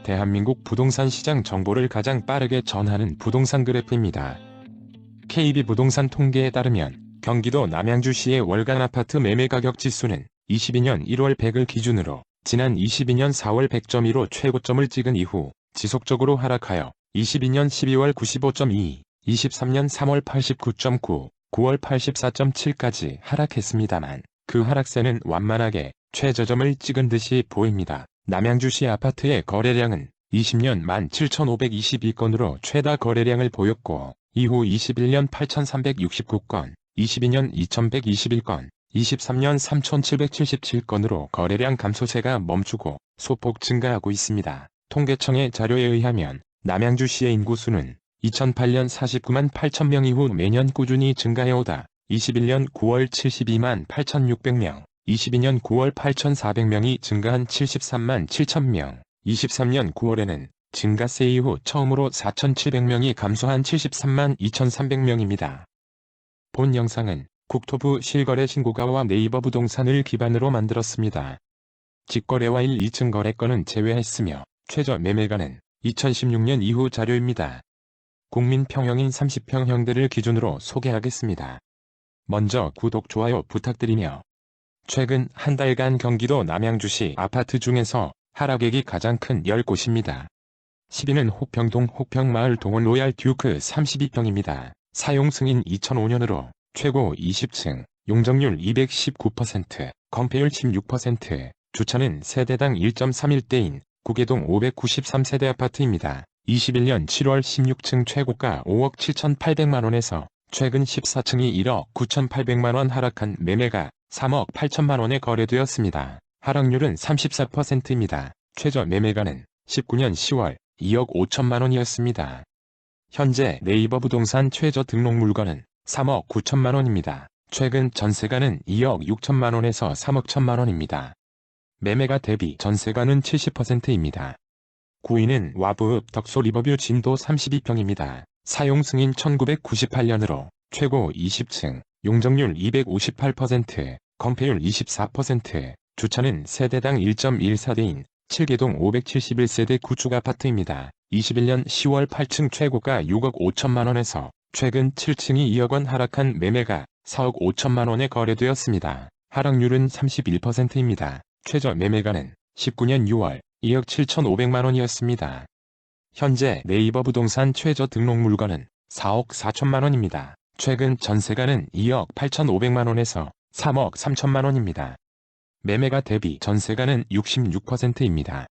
대한민국 부동산 시장 정보를 가장 빠르게 전하는 부동산 그래프입니다. KB부동산 통계에 따르면 경기도 남양주시의 월간 아파트 매매 가격 지수는 22년 1월 100을 기준으로 지난 22년 4월 100.2로 최고점을 찍은 이후 지속적으로 하락하여 22년 12월 95.2, 23년 3월 89.9, 9월 84.7까지 하락했습니다만 그 하락세는 완만하게 최저점을 찍은 듯이 보입니다. 남양주시 아파트의 거래량은 20년 17,522건으로 최다 거래량을 보였고 이후 21년 8,369건, 22년 2,121건, 23년 3,777건으로 거래량 감소세가 멈추고 소폭 증가하고 있습니다. 통계청의 자료에 의하면 남양주시의 인구수는 2008년 49만 8천 명 이후 매년 꾸준히 증가해오다 21년 9월 72만 8,600명, 22년 9월 8,400명이 증가한 73만 7천 명, 23년 9월에는 증가세 이후 처음으로 4,700명이 감소한 73만 2,300명입니다. 본 영상은 국토부 실거래 신고가와 네이버 부동산을 기반으로 만들었습니다. 직거래와 1, 2층 거래건은 제외했으며 최저 매매가는 2016년 이후 자료입니다. 국민평형인 30평형대를 기준으로 소개하겠습니다. 먼저 구독, 좋아요 부탁드리며 최근 한 달간 경기도 남양주시 아파트 중에서 하락액이 가장 큰 10곳입니다. 10위는 혹평동 혹평마을 동원 로얄 듀크 32평입니다. 사용 승인 2005년으로 최고 20층, 용적률 219%, 건폐율 16%, 주차는 세대당 1.31대인 구계동 593세대 아파트입니다. 21년 7월 16층 최고가 5억 7,800만원에서 최근 14층이 1억 9,800만원 하락한 매매가 3억 8천만원에 거래되었습니다. 하락률은 34%입니다. 최저 매매가는 19년 10월 2억 5천만원이었습니다. 현재 네이버 부동산 최저 등록 물건은 3억 9천만원입니다. 최근 전세가는 2억 6천만원에서 3억 1천만원입니다. 매매가 대비 전세가는 70%입니다. 9위는 와브읍 덕소 리버뷰 진도 32평입니다. 사용 승인 1998년으로 최고 20층, 용적률 258%, 건폐율 24%, 주차는 세대당 1.14대인 7개동 571세대 구축 아파트입니다. 21년 10월 8층 최고가 6억 5천만원에서 최근 7층이 2억원 하락한 매매가 4억 5천만원에 거래되었습니다. 하락률은 31%입니다. 최저 매매가는 19년 6월 2억 7,500만원이었습니다. 현재 네이버 부동산 최저 등록 물건은 4억 4천만원입니다. 최근 전세가는 2억 8,500만원에서 3억 3천만원입니다. 매매가 대비 전세가는 66%입니다.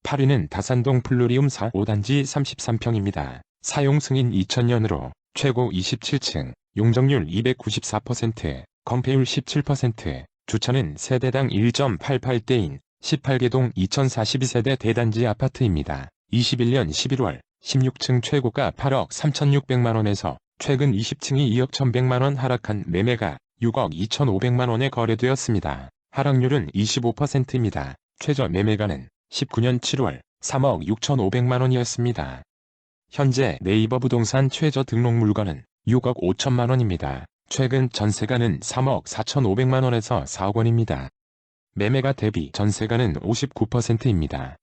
8위는 다산동 플루리움 4호단지 33평입니다. 사용 승인 2000년으로 최고 27층, 용적률 294%, 건폐율 17%, 주차는 세대당 1.88대인 18개동 2042세대 대단지 아파트입니다. 21년 11월 16층 최고가 8억 3,600만원에서 최근 20층이 2억 1,100만원 하락한 매매가 6억 2,500만원에 거래되었습니다. 하락률은 25%입니다. 최저 매매가는 19년 7월 3억 6,500만원이었습니다. 현재 네이버 부동산 최저 등록 물건은 6억 5천만원입니다. 최근 전세가는 3억 4,500만원에서 4억원입니다. 매매가 대비 전세가는 59%입니다.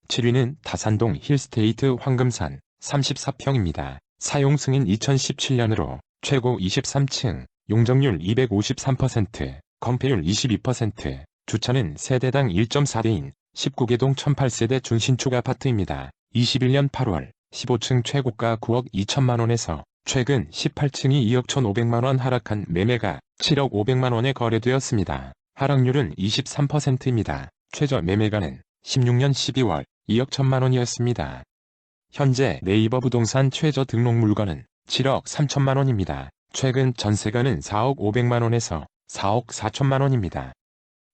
7위는 다산동 힐스테이트 황금산 34평입니다. 사용 승인 2017년으로 최고 23층, 용적률 253%, 건폐율 22%, 주차는 세대당 1.4대인 19개동 1008세대 준신축 아파트입니다. 21년 8월 15층 최고가 9억 2천만원에서 최근 18층이 2억 1,500만원 하락한 매매가 7억 500만원에 거래되었습니다. 하락률은 23%입니다. 최저 매매가는 16년 12월 2억 1천만원이었습니다. 현재 네이버 부동산 최저 등록 물건은 7억 3천만원입니다. 최근 전세가는 4억 500만원에서 4억 4천만원입니다.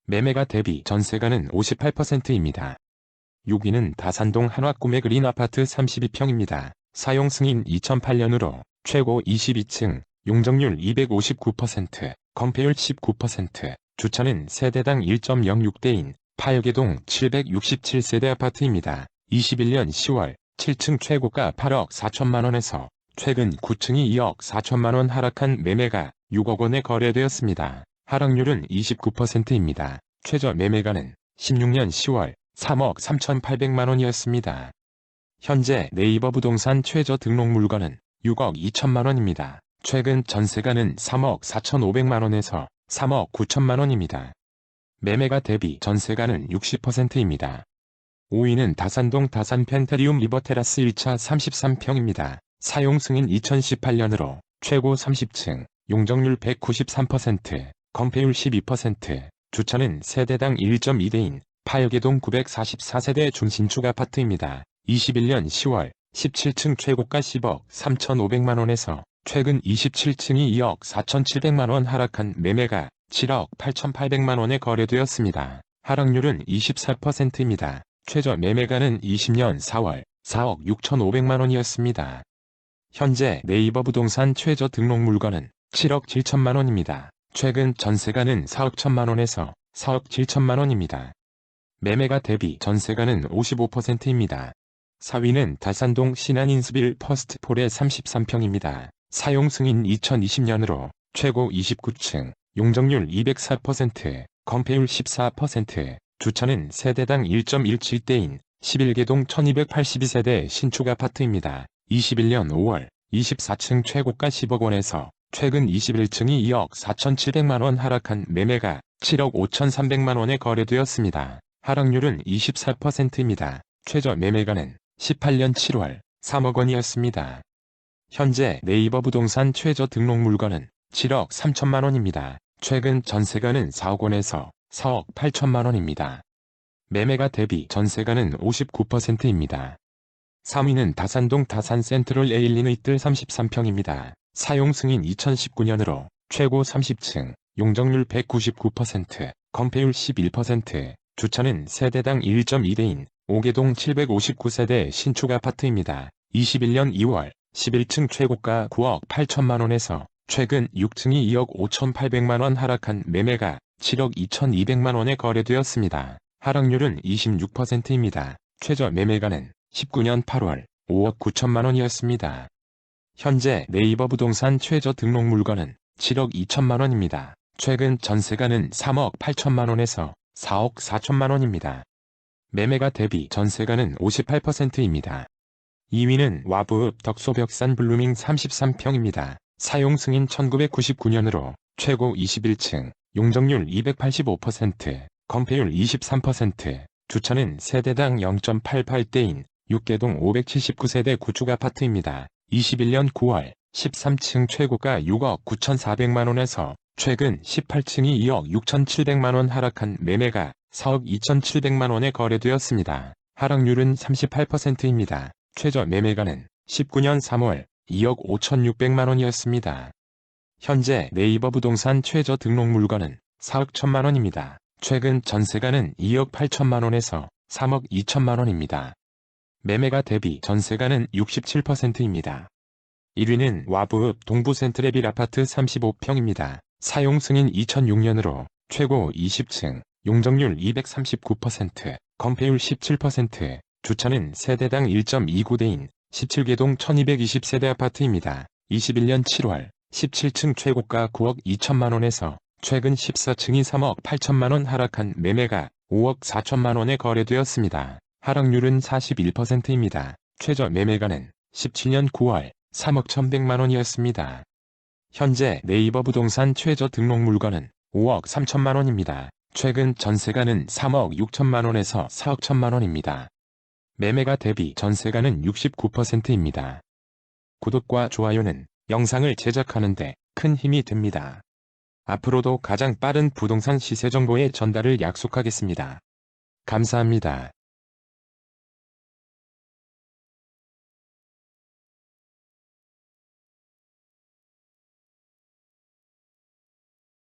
매매가 대비 전세가는 58%입니다. 6위는 다산동 한화꿈의 그린 아파트 32평입니다. 사용 승인 2008년으로 최고 22층, 용적률 259%, 건폐율 19%, 주차는 세대당 1.06대인 8개동 767세대 아파트입니다. 21년 10월 7층 최고가 8억 4천만원에서 최근 9층이 2억 4천만원 하락한 매매가 6억원에 거래되었습니다. 하락률은 29%입니다. 최저 매매가는 16년 10월 3억 3,800만 원이었습니다. 현재 네이버 부동산 최저 등록 물건은 6억 2천만 원입니다. 최근 전세가는 3억 4,500만 원에서 3억 9천만 원입니다. 매매가 대비 전세가는 60%입니다. 5위는 다산동 다산 펜타리움 리버테라스 1차 33평입니다. 사용 승인 2018년으로 최고 30층, 용적률 193%, 건폐율 12%, 주차는 세대당 1.2대인 파여개동 944세대 중신축 아파트입니다. 21년 10월 17층 최고가 10억 3,500만 원에서 최근 27층이 2억 4,700만 원 하락한 매매가 7억 8,800만 원에 거래되었습니다. 하락률은 24%입니다. 최저 매매가는 20년 4월 4억 6,500만 원이었습니다. 현재 네이버 부동산 최저 등록 물건은 7억 7천만 원입니다. 최근 전세가는 4억 1천만 원에서 4억 7천만 원입니다. 매매가 대비 전세가는 55%입니다. 4위는 다산동 신안인스빌 퍼스트폴의 33평입니다. 사용 승인 2020년으로 최고 29층, 용적률 204%, 건폐율 14%, 주차는 세대당 1.17대인 11개동 1282세대 신축 아파트입니다. 21년 5월 24층 최고가 10억 원에서 최근 21층이 2억 4,700만 원 하락한 매매가 7억 5,300만 원에 거래되었습니다. 하락률은 24%입니다. 최저 매매가는 18년 7월 3억 원이었습니다. 현재 네이버 부동산 최저 등록 물건은 7억 3천만 원입니다. 최근 전세가는 4억 원에서 4억 8천만 원입니다. 매매가 대비 전세가는 59%입니다. 3위는 다산동 다산 센트럴 에일리너이틀 33평입니다. 사용 승인 2019년으로 최고 30층, 용적률 199%, 건폐율 11%, 주차는 세대당 1.2대인 5개동 759세대 신축 아파트입니다. 21년 2월 11층 최고가 9억 8천만 원에서 최근 6층이 2억 5,800만 원 하락한 매매가 7억 2,200만 원에 거래되었습니다. 하락률은 26%입니다. 최저 매매가는 19년 8월 5억 9천만 원이었습니다. 현재 네이버 부동산 최저 등록 물건은 7억 2천만 원입니다. 최근 전세가는 3억 8천만 원에서 4억 4천만 원입니다. 매매가 대비 전세가는 58%입니다. 2위는 와부읍 덕소벽산 블루밍 33평입니다. 사용 승인 1999년으로 최고 21층, 용적률 285%, 건폐율 23%, 주차는 세대당 0.88대인 6개동 579세대 구축 아파트입니다. 21년 9월 13층 최고가 6억 9,400만 원에서 최근 18층이 2억 6,700만 원 하락한 매매가 4억 2,700만 원에 거래되었습니다. 하락률은 38%입니다. 최저 매매가는 19년 3월 2억 5,600만 원이었습니다. 현재 네이버 부동산 최저 등록 물건은 4억 1천만 원입니다. 최근 전세가는 2억 8천만 원에서 3억 2천만 원입니다. 매매가 대비 전세가는 67%입니다. 1위는 와부읍 동부 센트레빌 아파트 35평입니다. 사용 승인 2006년으로 최고 20층, 용적률 239%, 건폐율 17%, 주차는 세대당 1.29대인 17개동 1220세대 아파트입니다. 21년 7월 17층 최고가 9억 2천만 원에서 최근 14층이 3억 8천만 원 하락한 매매가 5억 4천만 원에 거래되었습니다. 하락률은 41%입니다. 최저 매매가는 17년 9월 3억 1,100만 원이었습니다. 현재 네이버 부동산 최저 등록 물건은 5억 3천만 원입니다. 최근 전세가는 3억 6천만 원에서 4억 1천만 원입니다. 매매가 대비 전세가는 69%입니다. 구독과 좋아요는 영상을 제작하는 데 큰 힘이 됩니다. 앞으로도 가장 빠른 부동산 시세 정보의 전달을 약속하겠습니다. 감사합니다.